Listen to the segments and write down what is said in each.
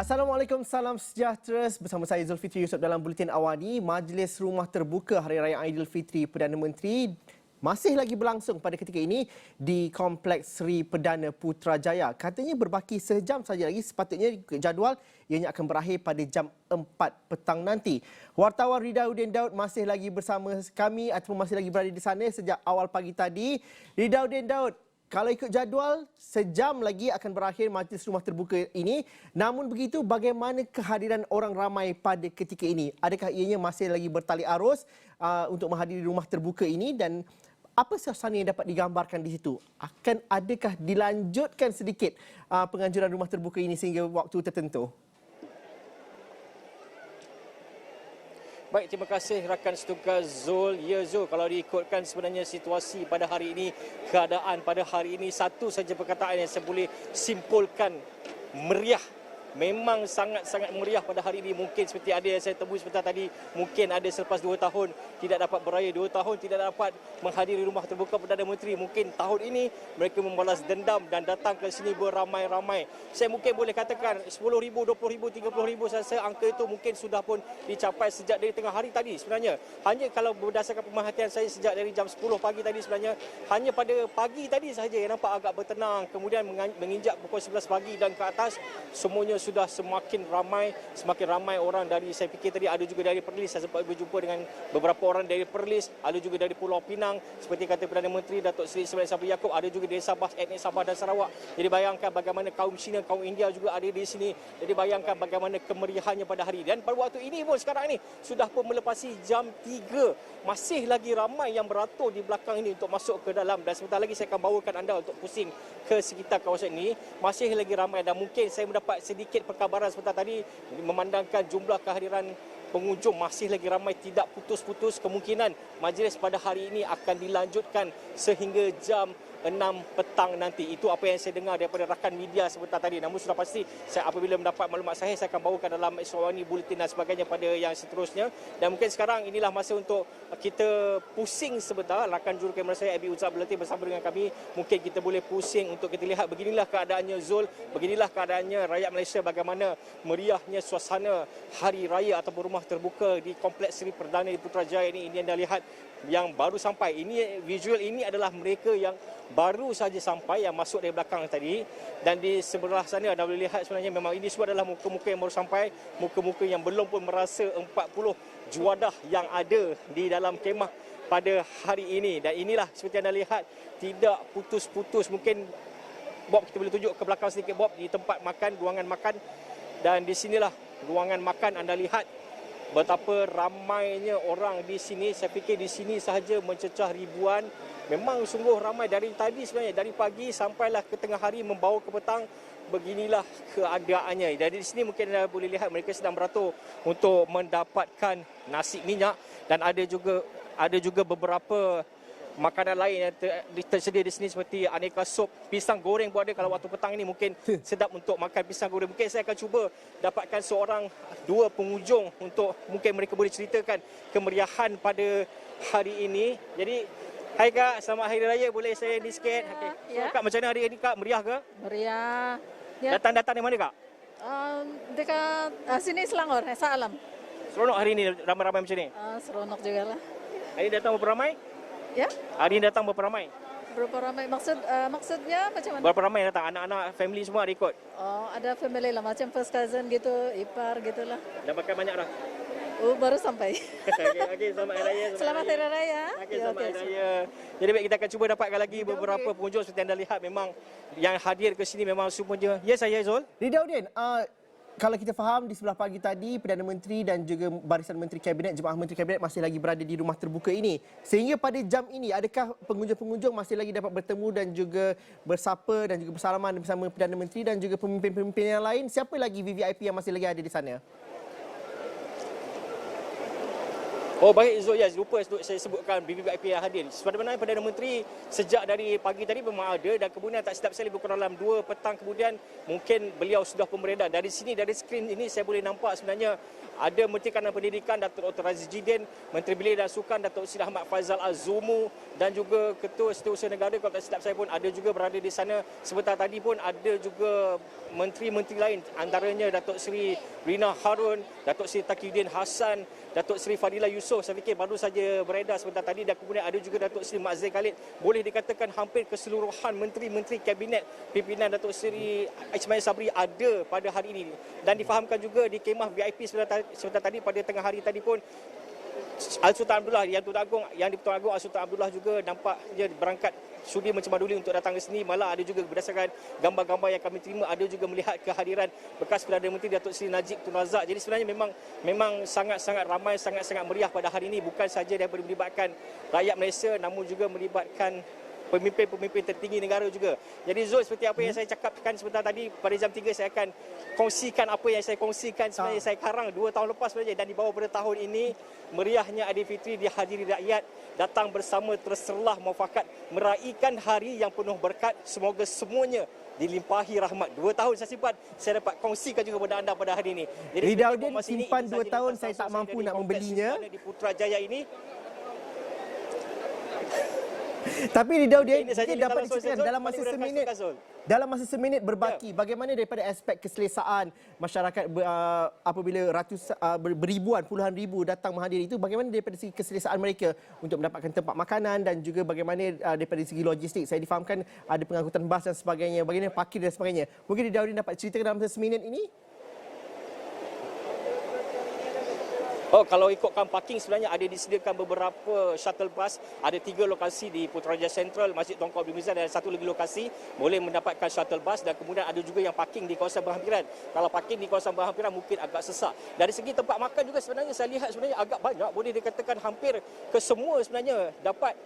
Assalamualaikum, salam sejahtera. Bersama saya Zulfitri Yusof dalam Buletin Awani. Majlis Rumah Terbuka Hari Raya Aidilfitri Perdana Menteri masih lagi berlangsung pada ketika ini di Kompleks Sri Perdana Putrajaya. Katanya berbaki sejam saja lagi, sepatutnya jadual ianya akan berakhir pada jam 4 petang nanti. Wartawan Ridauddin Daud masih lagi bersama kami ataupun masih lagi berada di sana sejak awal pagi tadi. Ridauddin Daud, kalau ikut jadual, sejam lagi akan berakhir majlis rumah terbuka ini. Namun begitu, bagaimana kehadiran orang ramai pada ketika ini? Adakah ianya masih lagi bertali arus untuk menghadiri rumah terbuka ini? Dan apa suasana yang dapat digambarkan di situ? Adakah dilanjutkan sedikit penganjuran rumah terbuka ini sehingga waktu tertentu? Baik, terima kasih rakan setugas Zul. Ya Zul, kalau diikutkan sebenarnya situasi pada hari ini, keadaan pada hari ini, satu saja perkataan yang saya boleh simpulkan, meriah. Memang sangat-sangat meriah pada hari ini. Mungkin seperti ada yang saya temui sebentar tadi, mungkin ada selepas 2 tahun tidak dapat beraya, 2 tahun tidak dapat menghadiri rumah terbuka Perdana Menteri. Mungkin tahun ini mereka membalas dendam dan datang ke sini beramai-ramai. Saya mungkin boleh katakan 10,000, 20,000, 30,000, saya rasa angka itu mungkin sudah pun dicapai sejak dari tengah hari tadi sebenarnya. Hanya kalau berdasarkan pemerhatian saya sejak dari jam 10 pagi tadi sebenarnya, hanya pada pagi tadi sahaja yang nampak agak bertenang. Kemudian menginjak pukul 11 pagi dan ke atas, semuanya sudah semakin ramai orang dari, saya fikir tadi ada juga dari Perlis, saya sempat berjumpa dengan beberapa orang dari Perlis, ada juga dari Pulau Pinang seperti kata Perdana Menteri Datuk Seri Ismail Sabri Yaakob, ada juga dari Sabah, etnik Sabah dan Sarawak. Jadi bayangkan bagaimana kaum Cina, kaum India juga ada di sini. Jadi bayangkan bagaimana kemeriahannya pada hari. Dan pada waktu ini pun sekarang ini sudah pun melepasi jam 3. Masih lagi ramai yang beratur di belakang ini untuk masuk ke dalam, dan sebentar lagi saya akan bawakan anda untuk pusing ke sekitar kawasan ini. Masih lagi ramai dan mungkin saya mendapat sedikit perkabaran sebentar tadi memandangkan jumlah kehadiran pengunjung masih lagi ramai, tidak putus-putus. Kemungkinan majlis pada hari ini akan dilanjutkan sehingga jam 6 petang nanti. Itu apa yang saya dengar daripada rakan media sebentar tadi. Namun sudah pasti saya apabila mendapat maklumat saya akan bawakan dalam Eswani Buletin dan sebagainya pada yang seterusnya. Dan mungkin sekarang inilah masa untuk kita pusing sebentar. Rakan jurukamera saya Abi Uzab berlatih bersama dengan kami. Mungkin kita boleh pusing untuk kita lihat beginilah keadaannya Zul, beginilah keadaannya rakyat Malaysia, bagaimana meriahnya suasana hari raya ataupun rumah terbuka di Kompleks Sri Perdana di Putrajaya ini. Ini anda lihat yang baru sampai. Ini visual ini adalah mereka yang baru saja sampai, yang masuk dari belakang tadi. Dan di sebelah sana anda boleh lihat sebenarnya memang ini semua adalah muka-muka yang baru sampai, muka-muka yang belum pun merasa 40 juadah yang ada di dalam kemah pada hari ini. Dan inilah seperti anda lihat, tidak putus-putus. Mungkin Bob, kita boleh tunjuk ke belakang sedikit Bob, di tempat makan, ruangan makan. Dan di sinilah ruangan makan, anda lihat betapa ramainya orang di sini. Saya fikir di sini sahaja mencecah ribuan. Memang sungguh ramai dari tadi sebenarnya, dari pagi sampailah ke tengah hari membawa ke petang. Beginilah keadaannya. Dari sini mungkin anda boleh lihat mereka sedang beratur untuk mendapatkan nasi minyak, dan ada juga beberapa makanan lain yang tersedia di sini seperti aneka sup, pisang goreng pun ada. Kalau waktu petang ini mungkin sedap untuk makan pisang goreng. Mungkin saya akan cuba dapatkan seorang, 2 pengunjung untuk mungkin mereka boleh ceritakan kemeriahan pada hari ini. Jadi, hai Kak, selamat Hari Raya. Boleh saya ni sikit? Okay. So, Kak, macam mana hari ini Kak? Meriah ke? Meriah. Ya. Datang dari mana Kak? Dekat sini Selangor, Salam. Seronok hari ini ramai-ramai macam ni? Seronok juga lah. Hari ini datang berapa ramai? Ya? Hari ini datang berapa ramai? Berapa ramai? Maksudnya macam mana? Berapa ramai datang? Anak-anak, family semua ada ikut? Ada family lah, macam first cousin gitu, ipar gitulah. Dah makan banyak dah? Baru sampai. Okey, selamat Hari Raya. Selamat Hari Raya. Okey, selamat Hari Raya. Jadi baik, kita akan cuba dapatkan lagi beberapa pengunjung seperti anda lihat. Memang yang hadir ke sini memang semuanya. Ya, saya Zul. Ridauddin, kalau kita faham di sebelah pagi tadi Perdana Menteri dan juga barisan Menteri Kabinet, jemaah Menteri Kabinet masih lagi berada di rumah terbuka ini. Sehingga pada jam ini, adakah pengunjung-pengunjung masih lagi dapat bertemu dan juga bersapa dan juga bersalaman bersama Perdana Menteri dan juga pemimpin-pemimpin yang lain? Siapa lagi VVIP yang masih lagi ada di sana? Oh baik Zul, ya lupa saya sebutkan VVIP yang hadir. Sebenarnya Perdana Menteri sejak dari pagi tadi memang ada dan kemudian tak silap saya lebih kurang dalam 2 petang kemudian mungkin beliau sudah pun beredar. Dari sini, dari skrin ini saya boleh nampak sebenarnya ada Menteri Kanan Pendidikan Datuk Dr. Raziz Jidin, Menteri Belia dan Sukan Datuk Seri Ahmad Faizal Azumu dan juga Ketua Setiausaha Negara kalau tak silap saya pun ada juga berada di sana. Sebentar tadi pun ada juga menteri-menteri lain antaranya Datuk Seri Rina Harun, Datuk Seri Taqiyuddin Hassan, Datuk Seri Fadilah Yusof saya fikir baru saja beredar sebentar tadi dan kemudian ada juga Datuk Seri Mak Zain Khalid. Boleh dikatakan hampir keseluruhan menteri-menteri kabinet pimpinan Datuk Seri Ismail Sabri ada pada hari ini dan difahamkan juga di kemah VIP sebentar tadi pada tengah hari tadi pun Al-Sultan Abdullah Yang di-Pertuan Agong Al-Sultan Abdullah juga nampak dia berangkat sudi mencemar-duli untuk datang ke sini. Malah ada juga berdasarkan gambar-gambar yang kami terima ada juga melihat kehadiran bekas Perdana Menteri Datuk Seri Najib Tun Razak. Jadi sebenarnya memang sangat-sangat ramai, sangat-sangat meriah pada hari ini, bukan saja daripada melibatkan rakyat Malaysia namun juga melibatkan pemimpin-pemimpin tertinggi negara juga. Jadi Zul, seperti apa yang saya cakapkan sebentar tadi, pada jam 3 saya akan kongsikan apa yang saya kongsikan sebenarnya saya karang 2 tahun lepas sebenarnya dan dibawa pada tahun ini. Meriahnya Aidilfitri dihadiri rakyat, datang bersama terserlah muafakat meraihkan hari yang penuh berkat. Semoga semuanya dilimpahi rahmat. 2 tahun saya simpan, saya dapat kongsikan juga kepada anda pada hari ini. Jadi Ridauddin simpan 2 tahun saya tak mampu nak membelinya. Di Putrajaya ini. Tapi Ridauddin Ini saja mungkin dapat Zul. diceritakan dalam masa Boleh seminit. berangkat, Zul. Dalam masa seminit berbaki, bagaimana daripada aspek keselesaan masyarakat apabila beribuan, puluhan ribu datang menghadiri itu, bagaimana daripada segi keselesaan mereka untuk mendapatkan tempat makanan dan juga bagaimana daripada segi logistik. Saya difahamkan ada pengangkutan bas dan sebagainya, bagaimana parkir dan sebagainya. Mungkin Ridauddin dapat ceritakan dalam masa seminit ini? Oh, kalau ikutkan parking sebenarnya ada disediakan beberapa shuttle bus. Ada 3 lokasi di Putrajaya Central, Masjid Tuanku Abdul Mizan dan satu lagi lokasi boleh mendapatkan shuttle bus dan kemudian ada juga yang parking di kawasan berhampiran. Kalau parking di kawasan berhampiran mungkin agak sesak. Dari segi tempat makan juga sebenarnya saya lihat sebenarnya agak banyak, boleh dikatakan hampir kesemua sebenarnya dapat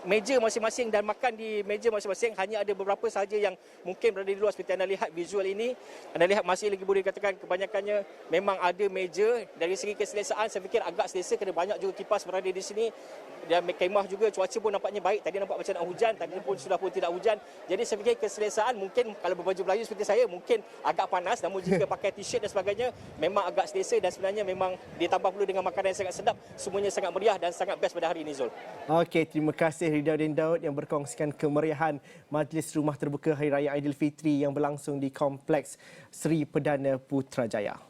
meja masing-masing dan makan di meja masing-masing. Hanya ada beberapa sahaja yang mungkin berada di luar seperti anda lihat visual ini. Anda lihat masih lagi boleh dikatakan kebanyakannya memang ada meja. Dari segi keselesaan saya fikir agak selesa kerana banyak juga kipas berada di sini. Dan kemah juga cuaca pun nampaknya baik. Tadi nampak macam nak hujan, tadi pun sudah pun tidak hujan. Jadi saya fikir keselesaan mungkin kalau berbaju Melayu seperti saya mungkin agak panas, namun jika pakai t-shirt dan sebagainya memang agak selesa dan sebenarnya memang ditambah pula dengan makanan yang sangat sedap, semuanya sangat meriah dan sangat best pada hari ini, Zul. Okey, terima kasih Ridauddin Daud yang berkongsikan kemeriahan Majlis Rumah Terbuka Hari Raya Aidilfitri yang berlangsung di Kompleks Seri Perdana Putrajaya.